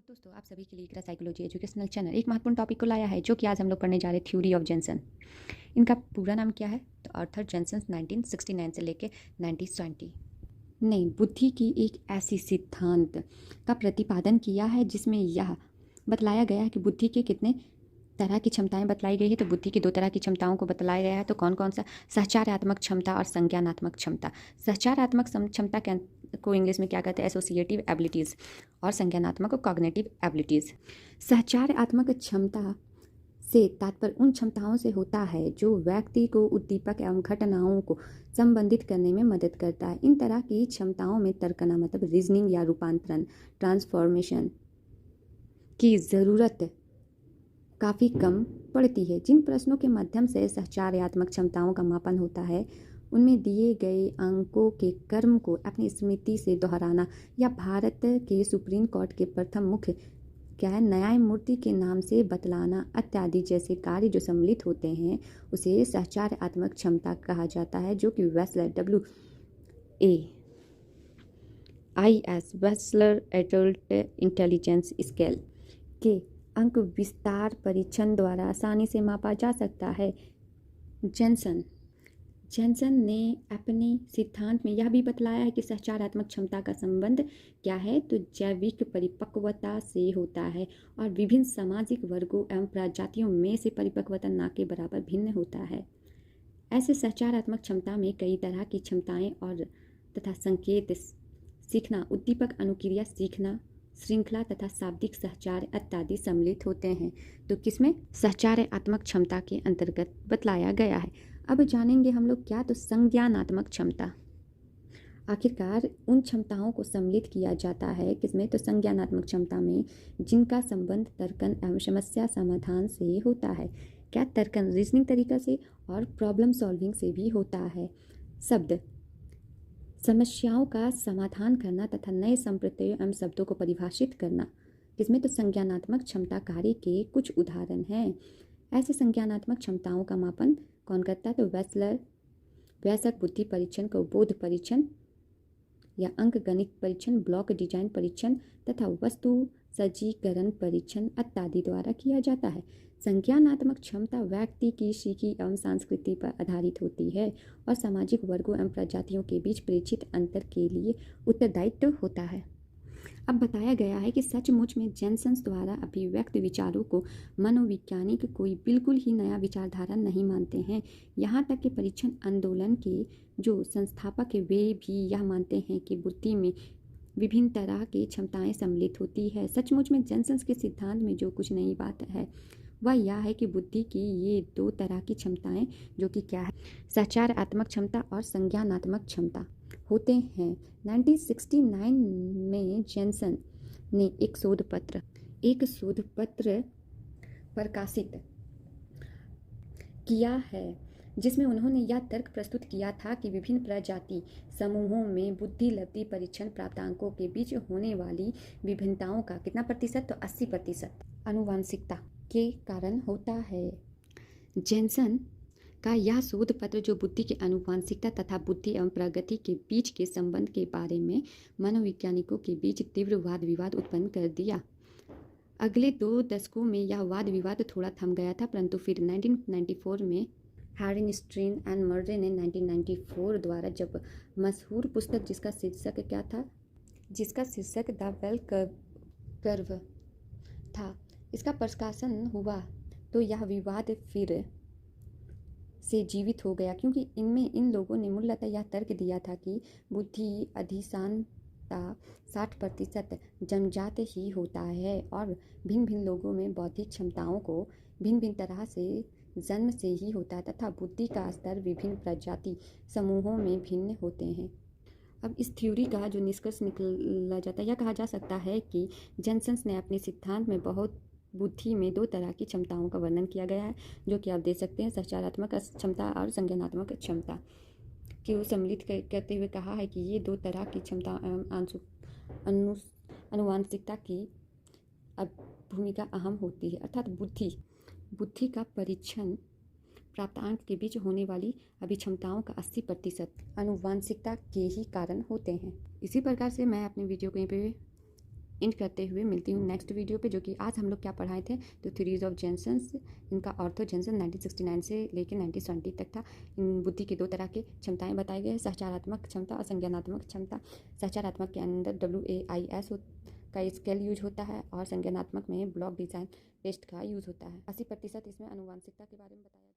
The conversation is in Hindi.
दोस्तों, आप सभी के लिए इकरा साइकोलॉजी एजुकेशनल चैनल एक महत्वपूर्ण टॉपिक को लाया है, जो कि आज हम लोग पढ़ने जा रहे हैं, थ्योरी ऑफ जेनसन। इनका पूरा नाम क्या है? तो आर्थर जेनसन 1969 से लेके 1920 ने बुद्धि की एक ऐसी सिद्धांत का प्रतिपादन किया है जिसमें यह बतलाया गया है कि बुद्धि के कितने तरह की क्षमताएं बतलाई गई है। तो बुद्धि की दो तरह की क्षमताओं को बतलाया गया है। तो कौन कौन सा? सहचार्यात्मक क्षमता और संज्ञानात्मक क्षमता। सहचार्यात्मक क्षमता को इंग्लिश में क्या कहते हैं? Associative abilities. और संज्ञानात्मक को कॉग्निटिव एबिलिटीज़। सहचार्यात्मक क्षमता से तात्पर्य उन क्षमताओं से होता है जो व्यक्ति को उद्दीपक एवं घटनाओं को संबंधित करने में मदद करता है। इन तरह की क्षमताओं में तर्कना मतलब रीजनिंग या रूपांतरण ट्रांसफॉर्मेशन की ज़रूरत काफ़ी कम पड़ती है। जिन प्रश्नों के माध्यम से सहचार्यात्मक क्षमताओं का मापन होता है उनमें दिए गए अंकों के क्रम को अपनी स्मृति से दोहराना या भारत के सुप्रीम कोर्ट के प्रथम मुख्य न्यायमूर्ति के नाम से बतलाना इत्यादि जैसे कार्य जो सम्मिलित होते हैं उसे सहचार्यात्मक क्षमता कहा जाता है, जो कि वेसलर WAIS वेसलर एडल्ट इंटेलिजेंस स्केल के अंक विस्तार परीक्षण द्वारा आसानी से मापा जा सकता है। जेनसन ने अपने सिद्धांत में यह भी बतलाया है कि सहचार्यात्मक क्षमता का संबंध क्या है, तो जैविक परिपक्वता से होता है और विभिन्न सामाजिक वर्गों एवं प्रजातियों में से परिपक्वता ना के बराबर भिन्न होता है। ऐसे सहचार्यात्मक क्षमता में कई तरह की क्षमताएं और तथा संकेत सीखना, उद्दीपक अनुक्रिया सीखना, श्रृंखला तथा शाब्दिक सहचार इत्यादि सम्मिलित होते हैं। तो किसमें? सहचार्यात्मक क्षमता के अंतर्गत बतलाया गया है। अब जानेंगे हम लोग क्या, तो संज्ञानात्मक क्षमता। आखिरकार उन क्षमताओं को सम्मिलित किया जाता है किसमें? तो संज्ञानात्मक क्षमता में जिनका संबंध तर्कन एवं समस्या समाधान से होता है। क्या? तर्कन रीजनिंग तरीका से और प्रॉब्लम सॉल्विंग से भी होता है। शब्द समस्याओं का समाधान करना तथा नए संप्रत्ययों एवं शब्दों को परिभाषित करना किसमें? तो संज्ञानात्मक क्षमता कार्य के कुछ उदाहरण हैं। ऐसे संज्ञानात्मक क्षमताओं का मापन कौन करता है? तो वयस्क बुद्धि परीक्षण को बोध परीक्षण या अंक गणित परीक्षण, ब्लॉक डिजाइन परीक्षण तथा वस्तु सज्जीकरण परीक्षण इत्यादि द्वारा किया जाता है। संज्ञानात्मक क्षमता व्यक्ति की सीखी एवं संस्कृति पर आधारित होती है और सामाजिक वर्गों एवं प्रजातियों के बीच प्रेक्षित अंतर के लिए उत्तरदायित्व होता है। अब बताया गया है कि सचमुच में जेनसन द्वारा अभिव्यक्त विचारों को मनोवैज्ञानिक कोई बिल्कुल ही नया विचारधारा नहीं मानते हैं। यहाँ तक कि परीक्षण आंदोलन के जो संस्थापक है वे भी यह मानते हैं कि बुद्धि में विभिन्न तरह की क्षमताएं सम्मिलित होती है। सचमुच में जेनसन के सिद्धांत में जो कुछ नई बात है वह यह है कि बुद्धि की ये दो तरह की क्षमताएं, जो कि क्या है? सहचार्यात्मक क्षमता और संज्ञानात्मक क्षमता होते हैं। 1969 में जेनसन ने एक शोध पत्र प्रकाशित किया है जिसमें उन्होंने यह तर्क प्रस्तुत किया था कि विभिन्न प्रजाति समूहों में बुद्धि लब्धि परीक्षण प्राप्तांकों के बीच होने वाली विभिन्नताओं का कितना प्रतिशत? तो 80% आनुवंशिकता के कारण होता है। जेनसन का यह शोध पत्र जो बुद्धि की आनुवंशिकता तथा बुद्धि एवं प्रगति के बीच के संबंध के बारे में मनोवैज्ञानिकों के बीच तीव्र वाद विवाद उत्पन्न कर दिया। अगले 2 दशकों में यह वाद विवाद थोड़ा थम गया था, परंतु फिर 1994 में हैरिंगस्टीन एंड मर्रे ने 1994 द्वारा जब मशहूर पुस्तक जिसका शीर्षक क्या था? जिसका शीर्षक द बेल कर्व था, इसका प्रकाशन हुआ तो यह विवाद फिर से जीवित हो गया, क्योंकि इनमें इन लोगों ने मूलतः यह तर्क दिया था कि बुद्धि अधिष्ठानता 60% जन्मजात ही होता है और भिन्न भिन्न लोगों में बौद्धिक क्षमताओं को भिन्न भिन्न तरह से जन्म से ही होता है तथा बुद्धि का स्तर विभिन्न प्रजाति समूहों में भिन्न होते हैं। अब इस थ्योरी का जो निष्कर्ष निकला जाता है, यह कहा जा सकता है कि जेनसन ने अपने सिद्धांत में बहुत बुद्धि में 2 तरह की क्षमताओं का वर्णन किया गया है, जो कि आप देख सकते हैं, सहचार्यात्मक क्षमता और संज्ञानात्मक क्षमता को सम्मिलित करते हुए कहा है कि ये 2 तरह की क्षमता आनुवंशिकता की भूमिका अहम होती है। अर्थात बुद्धि का परीक्षण प्राप्तांक के बीच होने वाली अभिक्षमताओं का 80% आनुवंशिकता के ही कारण होते हैं। इसी प्रकार से मैं अपने वीडियो को यहीं पे एंड करते हुए मिलती हूँ नेक्स्ट वीडियो पे, जो कि आज हम लोग क्या पढ़ाए थे, तो थ्योरीज ऑफ जेनसेंस। इनका ऑर्थो जेनसन 1969 से लेकर 1970 तक था। इन बुद्धि की 2 तरह की क्षमताएं बताई गई है, सहचारात्मक क्षमता और संज्ञानात्मक क्षमता। सहचारात्मक के अंदर WAIS का स्केल यूज होता है और संज्ञानात्मक में ब्लॉक डिजाइन टेस्ट का यूज होता है। 80% इसमें आनुवांशिकता के बारे में बताया